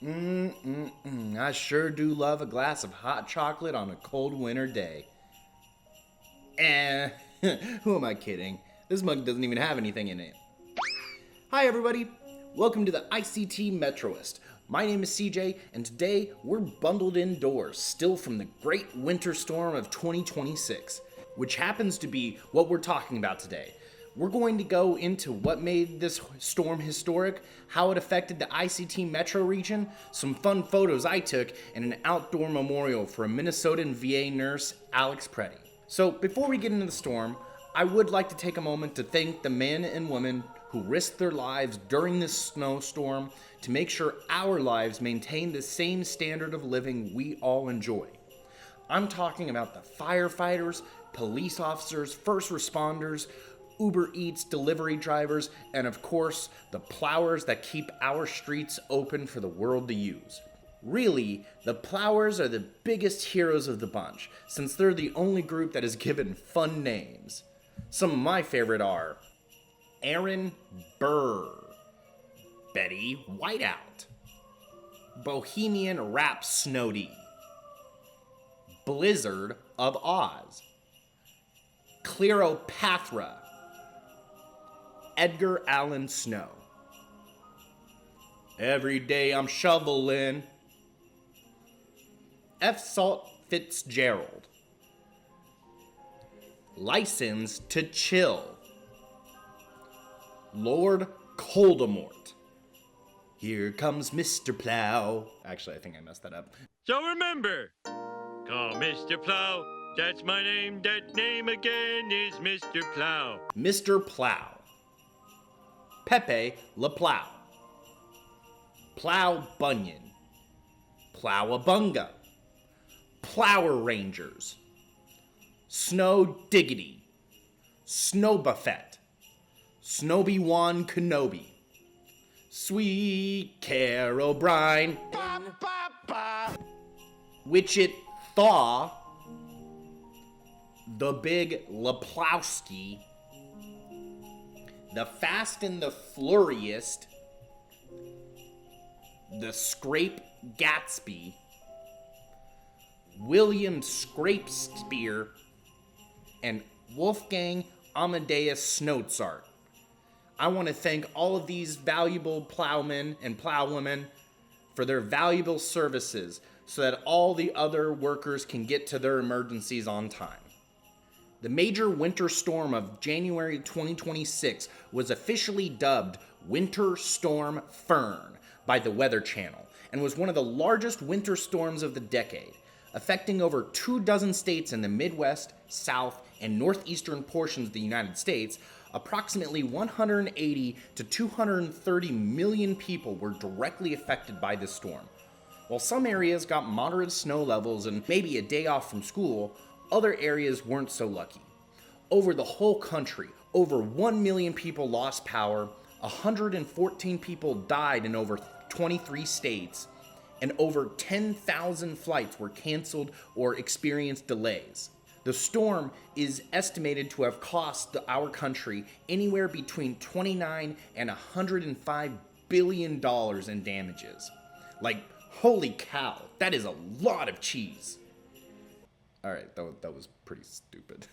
I sure do love a glass of hot chocolate on a cold winter day. Who am I kidding? This mug doesn't even have anything in it. Hi everybody, welcome to the ICT Metroist. My name is CJ, and today we're bundled indoors, still from the great winter storm of 2026, which happens to be what we're talking about today. We're going to go into what made this storm historic, how it affected the ICT Metro region, some fun photos I took, and an outdoor memorial for a Minnesotan VA nurse, Alex Preddy. So before we get into the storm, I would like to take a moment to thank the men and women who risked their lives during this snowstorm to make sure our lives maintain the same standard of living we all enjoy. I'm talking about the firefighters, police officers, first responders, Uber Eats delivery drivers, and of course, the plowers that keep our streets open for the world to use. Really, the plowers are the biggest heroes of the bunch, since they're the only group that is given fun names. Some of my favorite are Aaron Burr, Betty Whiteout, Bohemian Rhapsody, Blizzard of Oz, Cleopatra, Edgar Allan Snow. Every day I'm shoveling. F. Salt Fitzgerald. License to Chill. Lord Coldemort. Here comes Mr. Plow. Actually, I think I messed that up. So remember, call Mr. Plow. That's my name. That name again is Mr. Plow. Mr. Plow. Pepe Le Plow. Plow Bunyan. Plowabunga. Plower Rangers. Snow Diggity. Snow Buffet. Snowy-Wan Kenobi. Sweet Carol Brine. Witchit Thaw. The Big Leplowski. The Fast and the Flurriest, the Scrape Gatsby, William Scrapespear, and Wolfgang Amadeus Snozart. I want to thank all of these valuable plowmen and plowwomen for their valuable services so that all the other workers can get to their emergencies on time. The major winter storm of January 2026 was officially dubbed Winter Storm Fern by the Weather Channel and was one of the largest winter storms of the decade, affecting over 24 states in the Midwest, South, and northeastern portions of the United States. Approximately 180 to 230 million people were directly affected by this storm. While some areas got moderate snow levels and maybe a day off from school, other areas weren't so lucky. Over the whole country, over 1 million people lost power, 114 people died in over 23 states, and over 10,000 flights were canceled or experienced delays. The storm is estimated to have cost our country anywhere between $29 and $105 billion in damages. Like, holy cow, that is a lot of cheese. Alright, that was pretty stupid.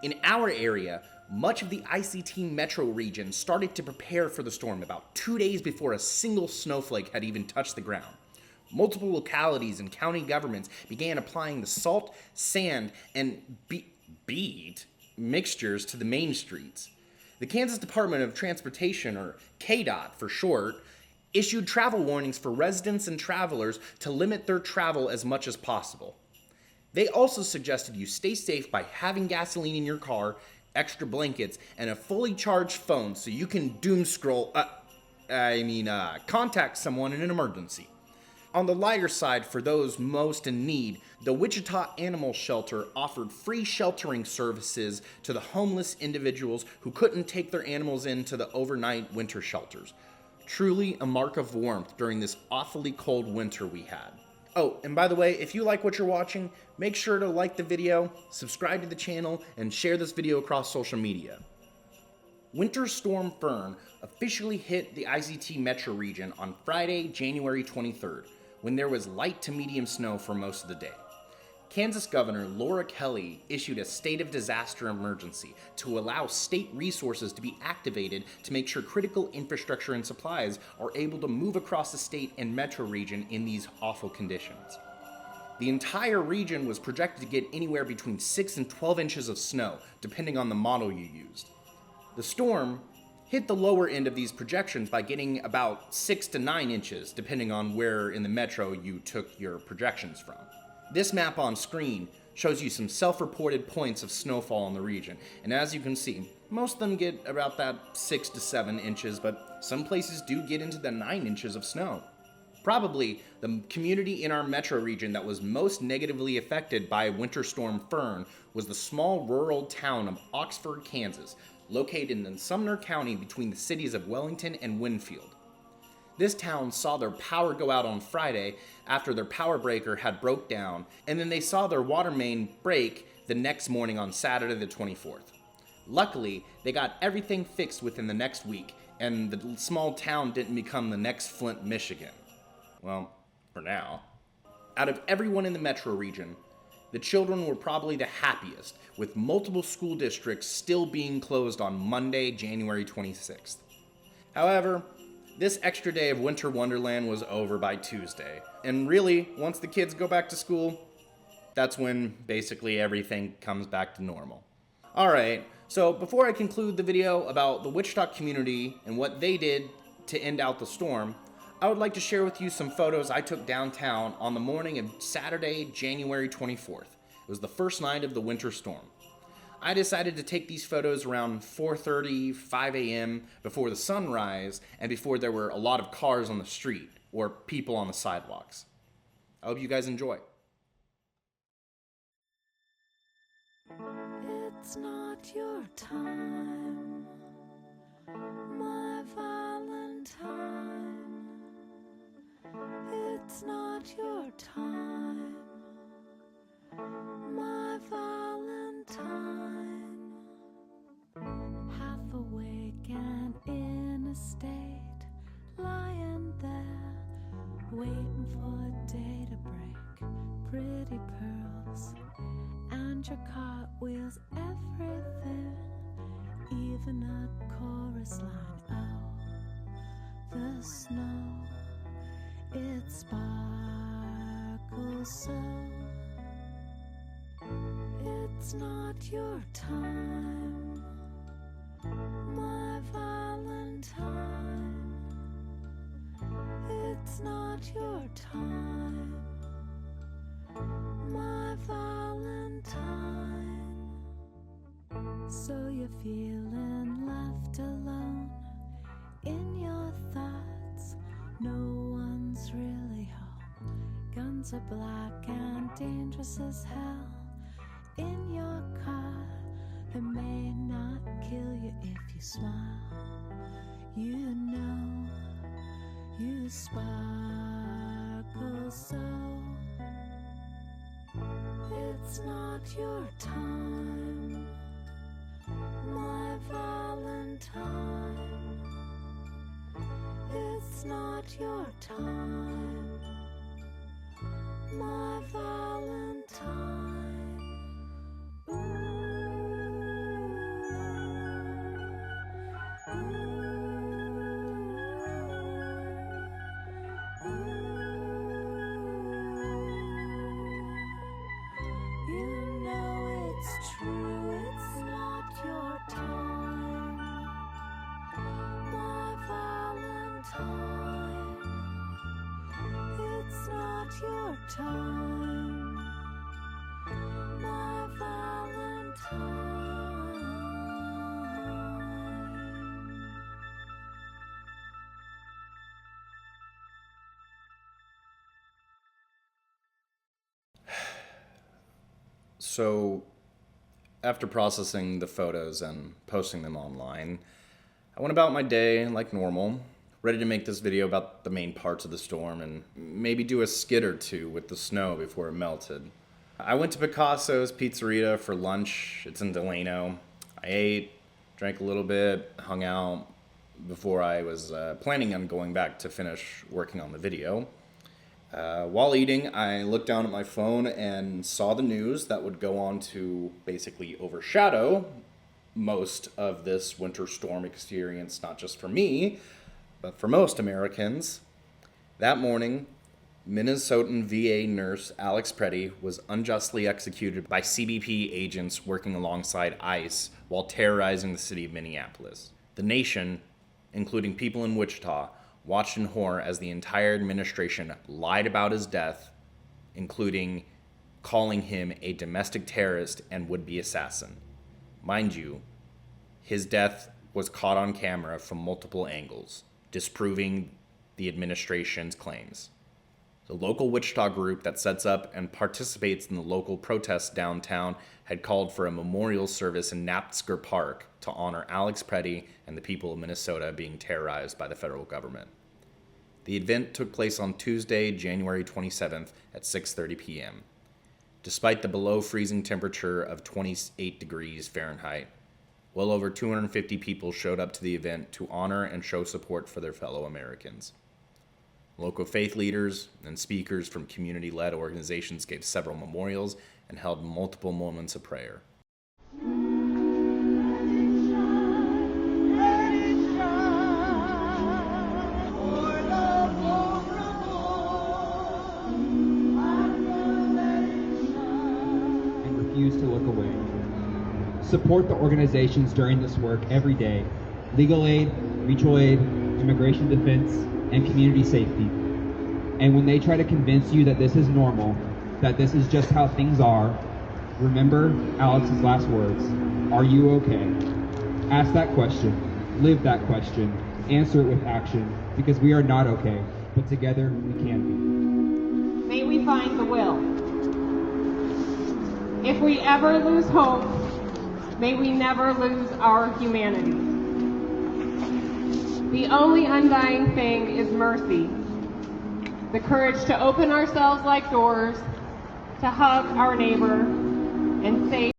In our area, much of the ICT Metro region started to prepare for the storm about 2 days before a single snowflake had even touched the ground. Multiple localities and county governments began applying the salt, sand, and bead mixtures to the main streets. The Kansas Department of Transportation, or KDOT for short, issued travel warnings for residents and travelers to limit their travel as much as possible. They also suggested you stay safe by having gasoline in your car, extra blankets, and a fully charged phone so you can contact someone in an emergency. On the lighter side, for those most in need, the Wichita Animal Shelter offered free sheltering services to the homeless individuals who couldn't take their animals into the overnight winter shelters. Truly a mark of warmth during this awfully cold winter we had. Oh, and by the way, if you like what you're watching, make sure to like the video, subscribe to the channel, and share this video across social media. Winter Storm Fern officially hit the ICT Metro region on Friday, January 23rd, when there was light to medium snow for most of the day. Kansas Governor Laura Kelly issued a state of disaster emergency to allow state resources to be activated to make sure critical infrastructure and supplies are able to move across the state and metro region in these awful conditions. The entire region was projected to get anywhere between 6 and 12 inches of snow, depending on the model you used. The storm hit the lower end of these projections by getting about 6 to 9 inches, depending on where in the metro you took your projections from. This map on screen shows you some self-reported points of snowfall in the region, and as you can see, most of them get about that 6 to 7 inches, but some places do get into the 9 inches of snow. Probably the community in our metro region that was most negatively affected by Winter Storm Fern was the small rural town of Oxford, Kansas, located in Sumner County between the cities of Wellington and Winfield. This town saw their power go out on Friday after their power breaker had broke down, and then they saw their water main break the next morning on Saturday the 24th. Luckily, they got everything fixed within the next week, and the small town didn't become the next Flint, Michigan. Well, for now. Out of everyone in the metro region, the children were probably the happiest, with multiple school districts still being closed on Monday, January 26th. However, this extra day of winter wonderland was over by Tuesday, and really, once the kids go back to school, that's when basically everything comes back to normal. Alright, so before I conclude the video about the Wichita community and what they did to end out the storm, I would like to share with you some photos I took downtown on the morning of Saturday, January 24th. It was the first night of the winter storm. I decided to take these photos around 4:30, 5 a.m. before the sunrise and before there were a lot of cars on the street or people on the sidewalks. I hope you guys enjoy. It's not your time, my Valentine. It's not your time, my Valentine. Half awake and in a state, lying there, waiting for a day to break. Pretty pearls and your cartwheels, everything, even a chorus line. Oh, the snow, it sparkles so. It's not your time, my Valentine. It's not your time, my Valentine. So you're feeling left alone in your thoughts. No one's really home. Guns are black and dangerous as hell. In your car, they may not kill you if you smile. You know you sparkle so. It's not your time, my Valentine. It's not your time, my Valentine. Your time, my Valentine. So, after processing the photos and posting them online, I went about my day like normal, ready to make this video about the main parts of the storm and maybe do a skit or two with the snow before it melted. I went to Picasso's Pizzeria for lunch. It's in Delano. I ate, drank a little bit, hung out before I was planning on going back to finish working on the video. While eating, I looked down at my phone and saw the news that would go on to basically overshadow most of this winter storm experience, not just for me, but for most Americans. That morning, Minnesotan VA nurse Alex Preddy was unjustly executed by CBP agents working alongside ICE while terrorizing the city of Minneapolis. The nation, including people in Wichita, watched in horror as the entire administration lied about his death, including calling him a domestic terrorist and would-be assassin. Mind you, his death was caught on camera from multiple angles, disproving the administration's claims. The local Wichita group that sets up and participates in the local protests downtown had called for a memorial service in Naptzger Park to honor Alex Preddy and the people of Minnesota being terrorized by the federal government. The event took place on Tuesday, January 27th at 6:30 p.m. Despite the below freezing temperature of 28 degrees Fahrenheit, well over 250 people showed up to the event to honor and show support for their fellow Americans. Local faith leaders and speakers from community-led organizations gave several memorials and held multiple moments of prayer. And refuse to look away. Support the organizations during this work every day: legal aid, mutual aid, immigration defense, and community safety. And when they try to convince you that this is normal, that this is just how things are, remember Alex's last words: are you okay? Ask that question, live that question, answer it with action, because we are not okay, but together we can be. May we find the will. If we ever lose hope, may we never lose our humanity. The only undying thing is mercy. The courage to open ourselves like doors, to hug our neighbor, and say,